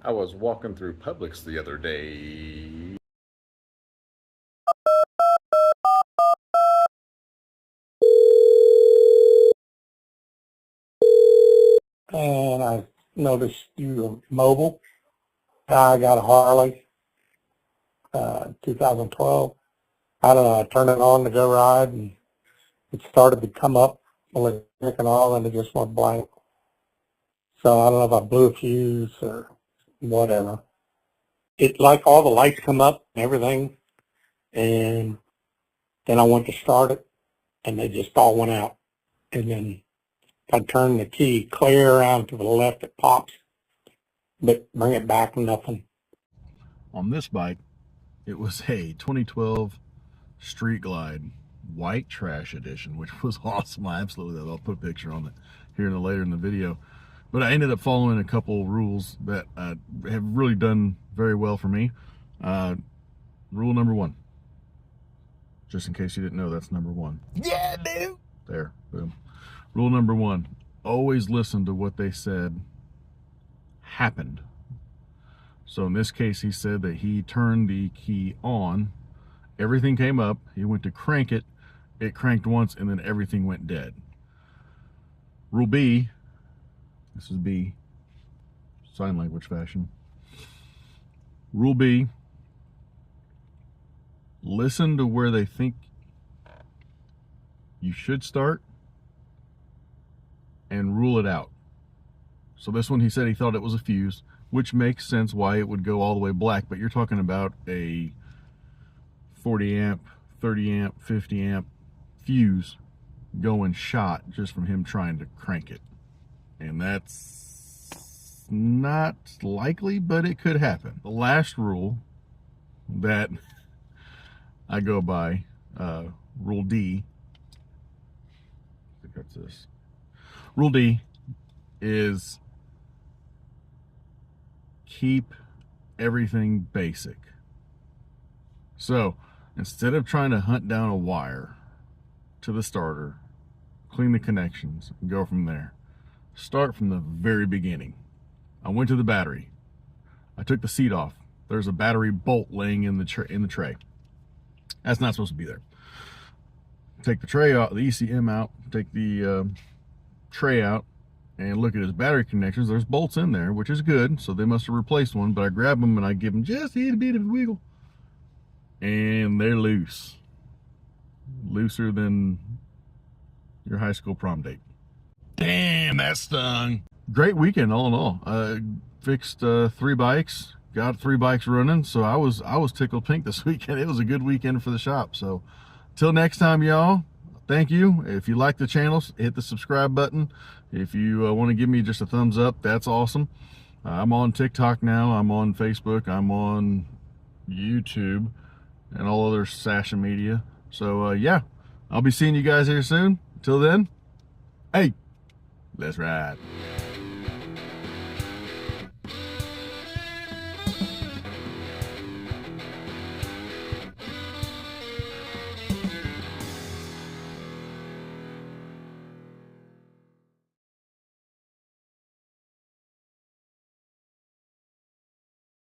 I was walking through Publix the other day. And I noticed you were mobile. I got a Harley, 2012. I don't know, I turned it on to go ride and it started to come up, electric and all, and it just went blank. So I don't know if I blew a fuse or whatever. It, like, all the lights come up and everything, and then I went to start it and they just all went out. And then I turned the key clear around to the left, it pops, but bring it back, nothing. On this bike, it was a 2012 Street Glide White Trash Edition, which was awesome. I absolutely love it. I'll put a picture on it here later in the video. But I ended up following a couple rules that have really done very well for me. Rule number 1. Just in case you didn't know, that's number 1. Yeah, dude. There, boom. Rule number 1, always listen to what they said happened. So in this case, he said that he turned the key on, everything came up, he went to crank it, it cranked once, and then everything went dead. Rule B, this is B, sign language fashion. Rule B, listen to where they think you should start and rule it out. So this one, he said he thought it was a fuse, which makes sense why it would go all the way black, but you're talking about a 40 amp, 30 amp, 50 amp fuse going shot just from him trying to crank it. And that's not likely, but it could happen. The last rule that I go by, rule D, I think that's this. Rule D is keep everything basic. So instead of trying to hunt down a wire to the starter, clean the connections, and go from there, start from the very beginning. I went to the battery. I took the seat off. There's a battery bolt laying in the tray. That's not supposed to be there. Take the tray out, the ECM out, take the tray out, and look at his battery connections. There's bolts in there, which is good, so they must have replaced one, but I grab them and I give them just a little bit of a wiggle, and they're loose. Looser than your high school prom date. Damn, that stung. Great weekend all in all. Fixed 3 bikes, got 3 bikes running, so I was tickled pink this weekend. It was a good weekend for the shop. So till next time, y'all, thank you. If you like the channel, hit the subscribe button. If you want to give me just a thumbs up, that's awesome. I'm on TikTok now, I'm on Facebook, I'm on YouTube, and all other social media. So yeah, I'll be seeing you guys here soon. Till then, hey, let's ride.